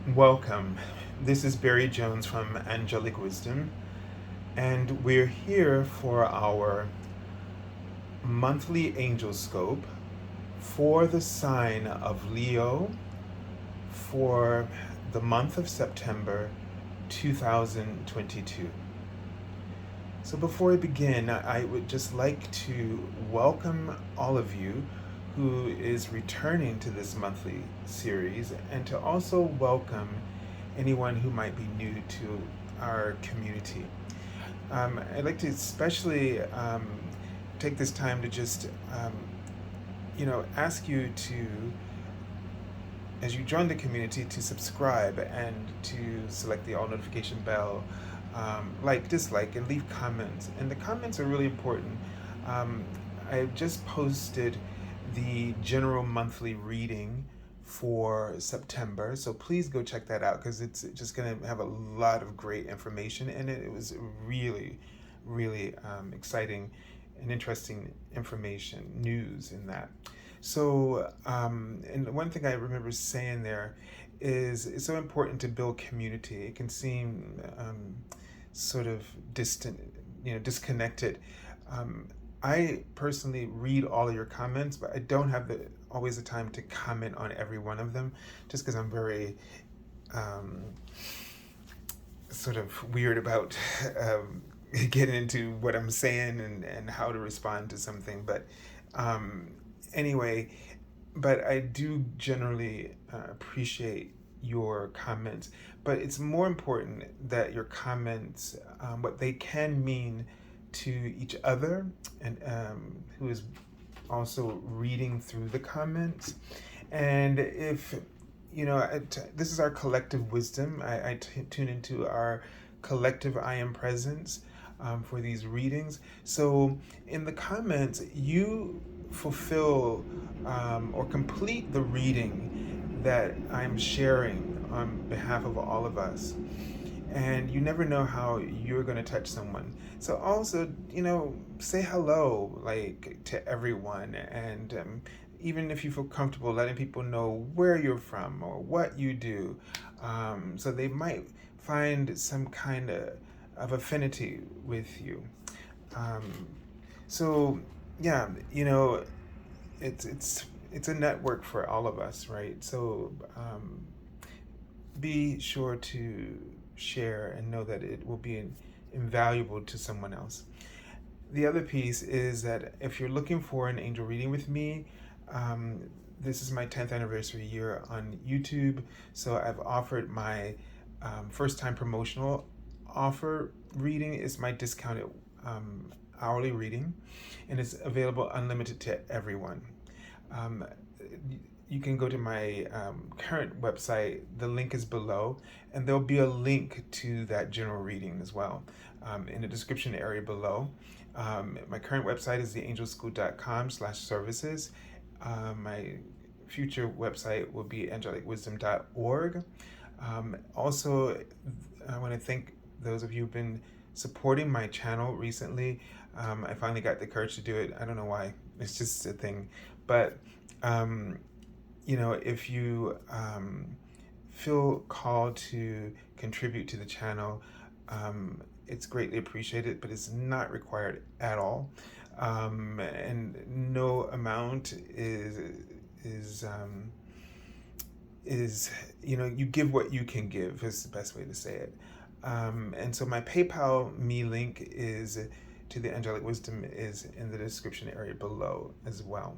Welcome. This is Barry Jones from Angelic Wisdom, and we're here for our monthly Angelscope for the sign of Leo for the month of September 2022. So, before I begin, I would just like to welcome all of you who is returning to this monthly series and to also welcome anyone who might be new to our community. I'd like to especially take this time to just, ask you to, as you join the community, to subscribe and to select the all notification bell, like, dislike, and leave comments. And the comments are really important. Um, I just posted the general monthly reading for September, so please go check that out because it's just going to have a lot of great information in it. It was really, really exciting and interesting information, news in that. So, and one thing I remember saying there is it's so important to build community. It can seem sort of distant, disconnected. Um, I personally read all of your comments, but I don't have always the time to comment on every one of them, just because I'm very um, sort of weird about getting into what I'm saying and how to respond to something. But um, anyway, but I do generally appreciate your comments. But it's more important that your comments, what they can mean to each other, and who is also reading through the comments. And if this is our collective wisdom. I tune into our collective I am presence for these readings. So in the comments, you fulfill or complete the reading that I'm sharing on behalf of all of us. And you never know how you're going to touch someone. So also, say hello, like, to everyone. And even if you feel comfortable letting people know where you're from or what you do, so they might find some kind of affinity with you. Um, so yeah, it's a network for all of us, right? So be sure to share and know that it will be invaluable to someone else. The other piece is that if you're looking for an angel reading with me, um, this is my 10th anniversary year on YouTube. So I've offered my first time promotional offer reading is my discounted hourly reading, and it's available unlimited to everyone. Um, you can go to my current website. The link is below, and there'll be a link to that general reading as well in the description area below. My current website is theangelschool.com/services. My future website will be angelicwisdom.org. Also, I want to thank those of you who've been supporting my channel recently. I finally got the courage to do it. I don't know why. It's just a thing. But if you feel called to contribute to the channel, it's greatly appreciated, but it's not required at all. And no amount is you give what you can give is the best way to say it. And so my PayPal me link is to the Angelic Wisdom is in the description area below as well.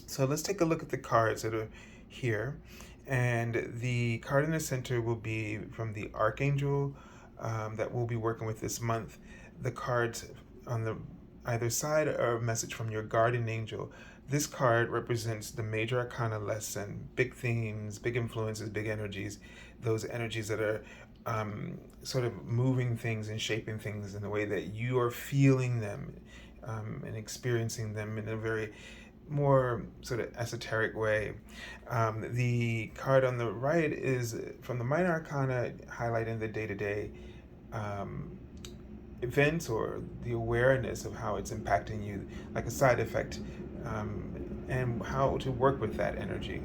So let's take a look at the cards that are here. And the card in the center will be from the Archangel that we'll be working with this month. The cards on the either side are a message from your guardian angel. This card represents the Major Arcana lesson, big themes, big influences, big energies, those energies that are sort of moving things and shaping things in the way that you are feeling them and experiencing them in a very more sort of esoteric way. The card on the right is from the Minor Arcana, highlighting the day-to-day events or the awareness of how it's impacting you, like a side effect, and how to work with that energy.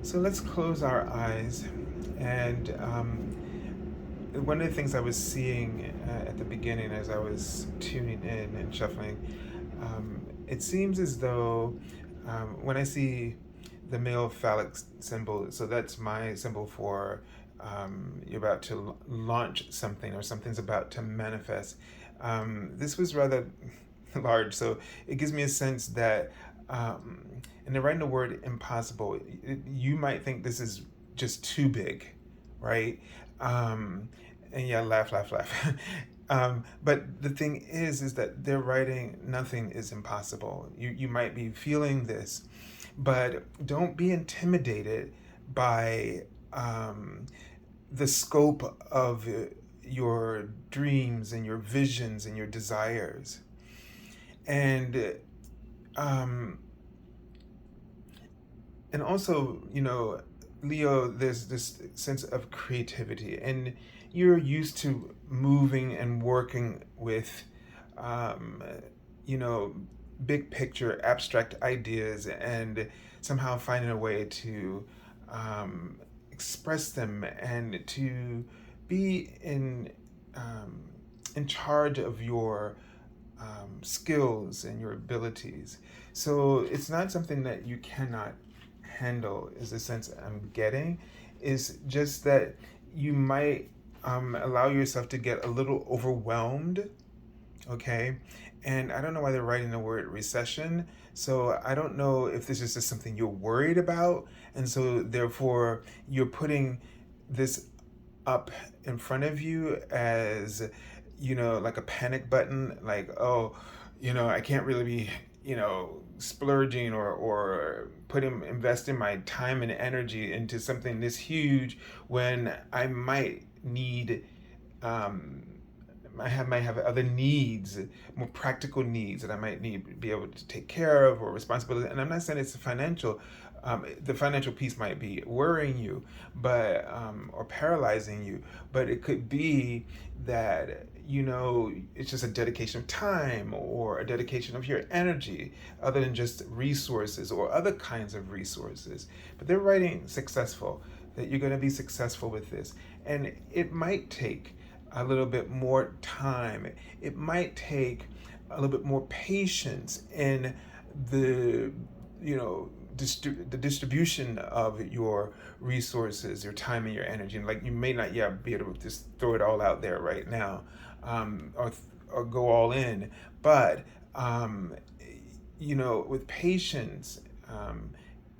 So let's close our eyes. And one of the things I was seeing at the beginning as I was tuning in and shuffling, it seems as though when I see the male phallic symbol, so that's my symbol for you're about to launch something or something's about to manifest. This was rather large, so it gives me a sense that, and they're writing the word impossible. You might think this is just too big, right? And yeah, laugh, laugh, laugh. But the thing is that they're writing nothing is impossible. You might be feeling this, but don't be intimidated by the scope of your dreams and your visions and your desires. And um, and also, Leo, there's this sense of creativity, and you're used to moving and working with, um, you know, big picture, abstract ideas, and somehow finding a way to express them and to be in charge of your skills and your abilities. So it's not something that you cannot handle, is the sense I'm getting. Is just that you might allow yourself to get a little overwhelmed, okay? And I don't know why they're writing the word recession. So I don't know if this is just something you're worried about. And so therefore you're putting this up in front of you as, like a panic button, like, oh, I can't really be, splurging or investing my time and energy into something this huge when I might need, might have other needs, more practical needs that I might need to be able to take care of, or responsibility. And I'm not saying it's the financial piece might be worrying you, but or paralyzing you, but it could be that it's just a dedication of time or a dedication of your energy, other than just resources or other kinds of resources. But they're writing successful, that you're going to be successful with this, and it might take a little bit more time. It might take a little bit more patience in the the distribution of your resources, your time and your energy. And like, you may not be able to just throw it all out there right now, or go all in, but with patience,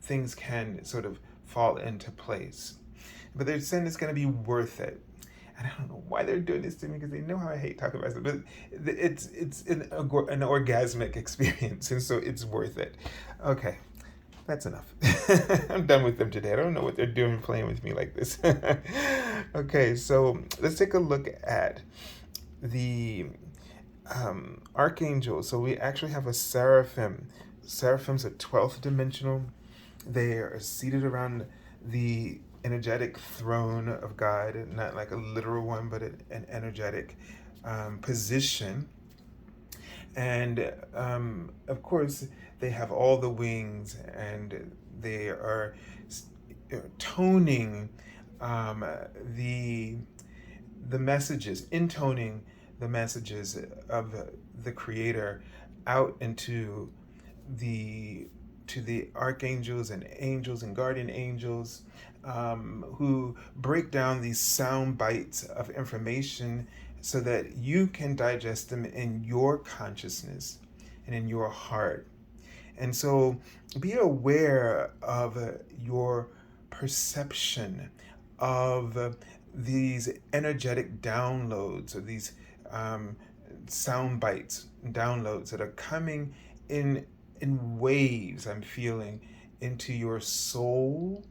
things can sort of fall into place. But they're saying it's going to be worth it. And I don't know why they're doing this to me, because they know how I hate talking about it. But it's an orgasmic experience, and so it's worth it. Okay, that's enough. I'm done with them today. I don't know what they're doing playing with me like this. Okay, so let's take a look at the archangel. So we actually have a seraphim. Seraphims are 12th dimensional. They are seated around the energetic throne of God, not like a literal one, but an energetic position. And of course, they have all the wings, and they are toning the messages, intoning the messages of the Creator out into the archangels and angels and guardian angels, who break down these sound bites of information so that you can digest them in your consciousness and in your heart. And so be aware of your perception of these energetic downloads, or these sound bites, downloads that are coming in waves, I'm feeling, into your soul,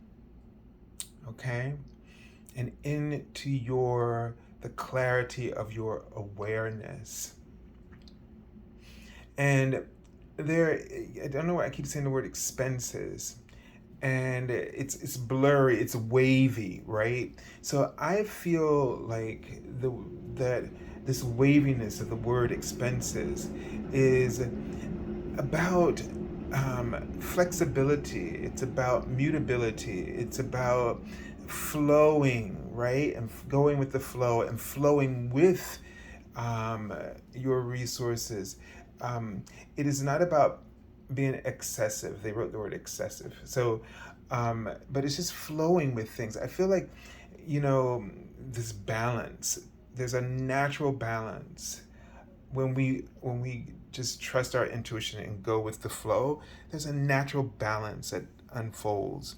okay, and into the clarity of your awareness. And I don't know why I keep saying the word expenses, and it's blurry, it's wavy, right? So I feel like that this waviness of the word expenses is about flexibility. It's about mutability. It's about flowing, right? And going with the flow and flowing with um, your resources. It is not about being excessive. They wrote the word excessive. So, but it's just flowing with things. I feel like, you know, this balance. There's a natural balance when we just trust our intuition and go with the flow. There's a natural balance that unfolds.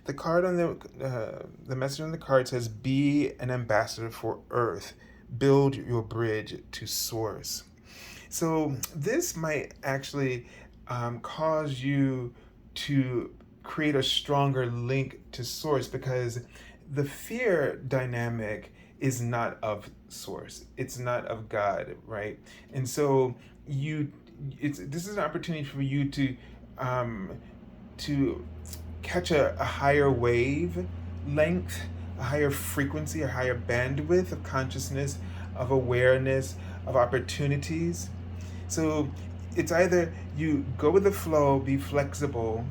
The card on the message on the card says, "Be an ambassador for Earth. Build your bridge to Source." So this might actually cause you to create a stronger link to Source, because the fear dynamic is not of Source. It's not of God, right? And so this is an opportunity for you um, to catch a higher wave length, a higher frequency, a higher bandwidth of consciousness, of awareness, of opportunities. So it's either you go with the flow, be flexible,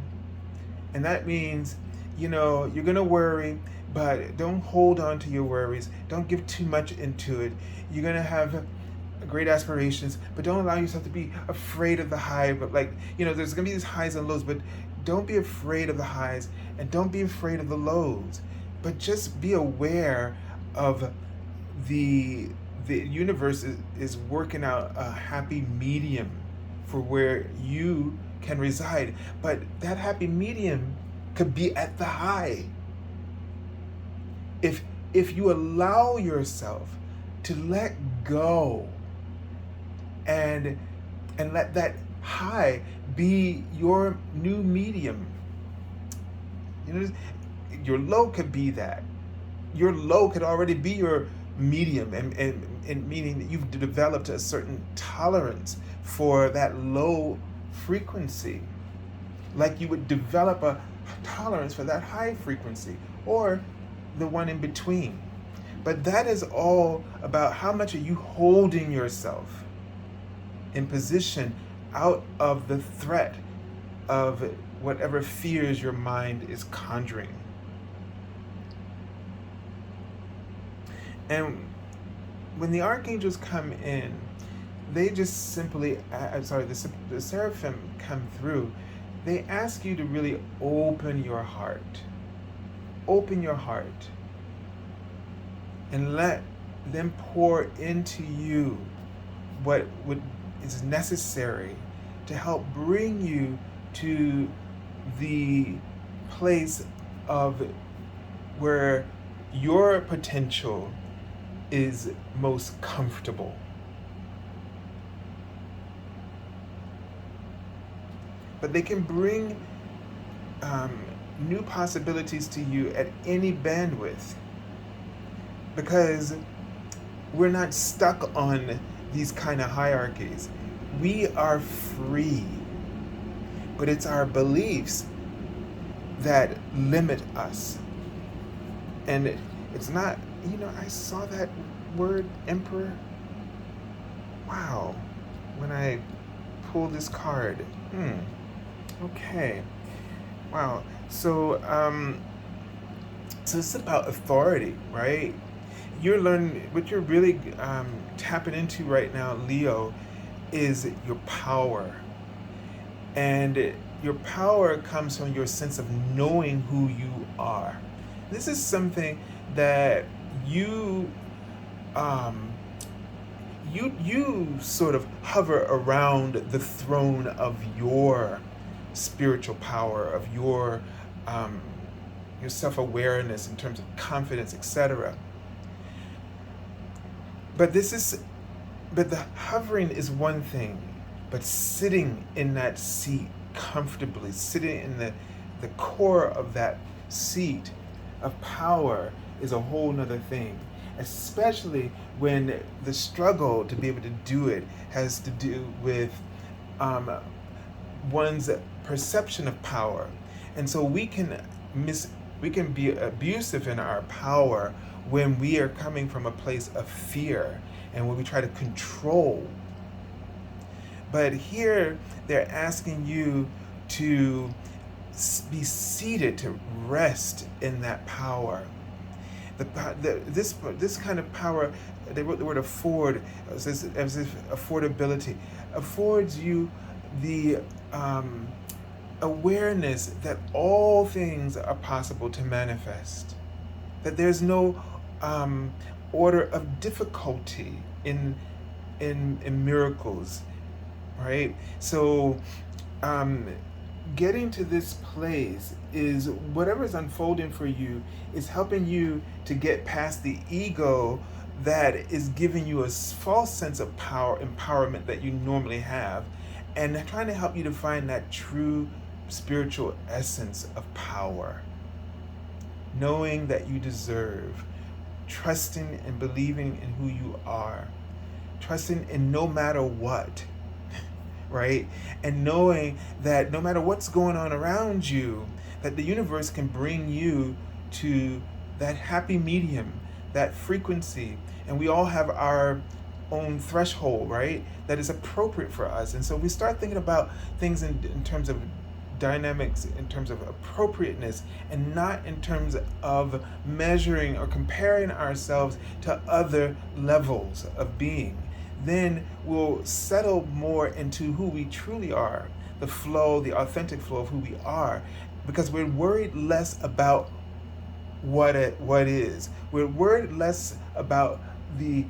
and that means, you're going to worry, but don't hold on to your worries. Don't give too much into it. You're going to have great aspirations, but don't allow yourself to be afraid of the high. But there's going to be these highs and lows, but don't be afraid of the highs and don't be afraid of the lows. But just be aware of the universe is working out a happy medium for where you can reside. But that happy medium could be at the high. If you allow yourself to let go and let that high be your new medium. Your low could be that. Your low could already be your medium, and meaning that you've developed a certain tolerance for that low frequency, like you would develop a tolerance for that high frequency or the one in between. But that is all about how much are you holding yourself in position out of the threat of whatever fears your mind is conjuring. And when the archangels come in, they just simply, the seraphim come through, they ask you to really open your heart. Open your heart and let them pour into you what is necessary to help bring you to the place of where your potential is most comfortable. But they can bring new possibilities to you at any bandwidth, because we're not stuck on these kind of hierarchies. We are free, but it's our beliefs that limit us. And it's not, I saw that word emperor. Wow. When I pulled this card. Okay. Wow. So it's about authority, right? You're learning, what you're really tapping into right now, Leo, is your power. And your power comes from your sense of knowing who you are. This is something that you sort of hover around the throne of your spiritual power, of your self-awareness in terms of confidence, etc. But the hovering is one thing, but sitting in that seat comfortably, sitting in the core of that seat of power is a whole nother thing, especially when the struggle to be able to do it has to do with one's perception of power. And so we can be abusive in our power when we are coming from a place of fear and when we try to control. But here they're asking you to be seated, to rest in that power. This kind of power, they wrote the word afford as if affordability, affords you the awareness that all things are possible to manifest, that there's no order of difficulty in miracles, right? So getting to this place is whatever is unfolding for you is helping you to get past the ego that is giving you a false sense of power, empowerment that you normally have, and trying to help you to find that true spiritual essence of power. Knowing that you deserve, trusting and believing in who you are, trusting in no matter what, right? And knowing that no matter what's going on around you, that the universe can bring you to that happy medium, that frequency. And we all have our own threshold, right? That is appropriate for us. And so we start thinking about things in terms of dynamics, in terms of appropriateness, and not in terms of measuring or comparing ourselves to other levels of being. Then we'll settle more into who we truly are, the flow, the authentic flow of who we are, because we're worried less about what is. We're worried less about the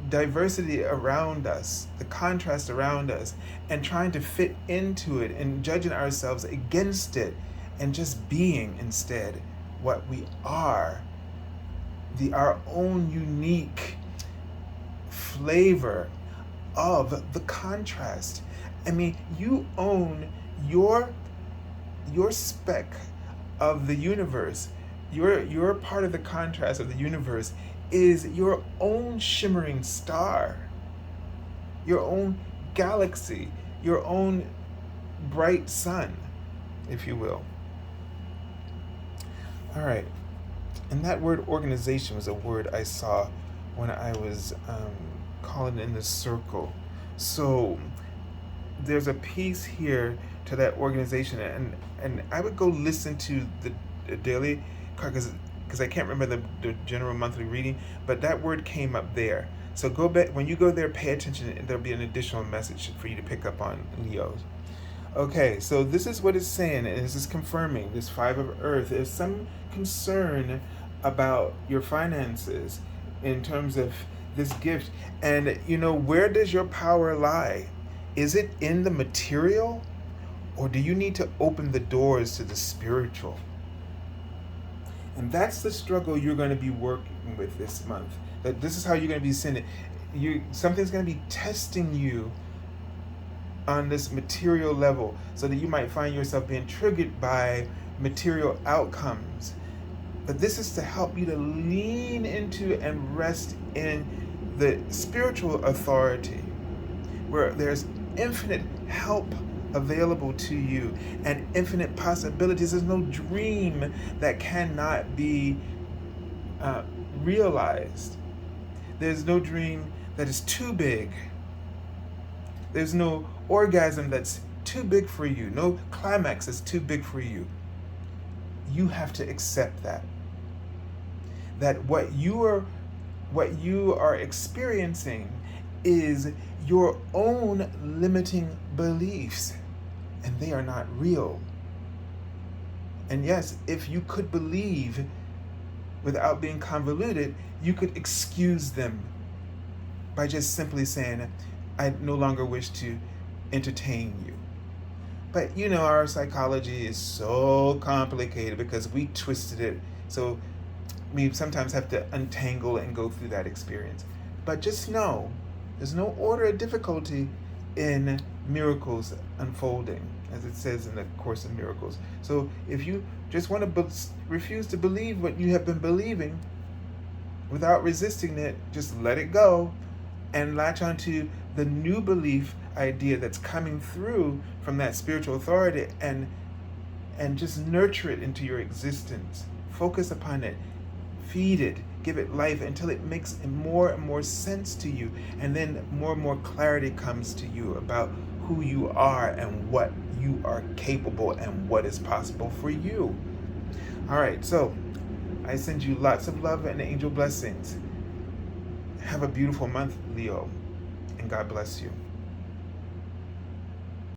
diversity around us, the contrast around us, and trying to fit into it and judging ourselves against it, and just being instead what we are, our own unique flavor of the contrast. I mean, you own your speck of the universe. Your part of the contrast of the universe is your own shimmering star, your own galaxy, your own bright sun, if you will. All right. And that word organization was a word I saw when I was calling in the circle. So there's a piece here to that organization, and I would go listen to the daily card because I can't remember the general monthly reading, but that word came up there. So go back, when you go there, pay attention, and there'll be an additional message for you to pick up on, Leos. Okay, so this is what it's saying, and this is confirming this Five of Earth. There's some concern about your finances in terms of this gift. And, where does your power lie? Is it in the material, or do you need to open the doors to the spiritual? And that's the struggle you're going to be working with this month. That this is how you're going to be seeing it. Something's going to be testing you on this material level, so that you might find yourself being triggered by material outcomes. But this is to help you to lean into and rest in the spiritual authority, where there's infinite help available to you and infinite possibilities. There's no dream that cannot be realized. There's no dream that is too big. There's no orgasm that's too big for you. No climax is too big for you. You have to accept that what you are experiencing is your own limiting beliefs, and they are not real. And yes, if you could believe without being convoluted, you could excuse them by just simply saying, I no longer wish to entertain you. But our psychology is so complicated because we twisted it. So we sometimes have to untangle and go through that experience. But just know, there's no order of difficulty in miracles unfolding, as it says in the Course in Miracles. So if you just want to refuse to believe what you have been believing without resisting it, just let it go and latch onto the new belief idea that's coming through from that spiritual authority, and just nurture it into your existence. Focus upon it. Feed it. Give it life until it makes more and more sense to you. And then more and more clarity comes to you about who you are and what you are capable and what is possible for you. All right, so I send you lots of love and angel blessings. Have a beautiful month, Leo, and God bless you.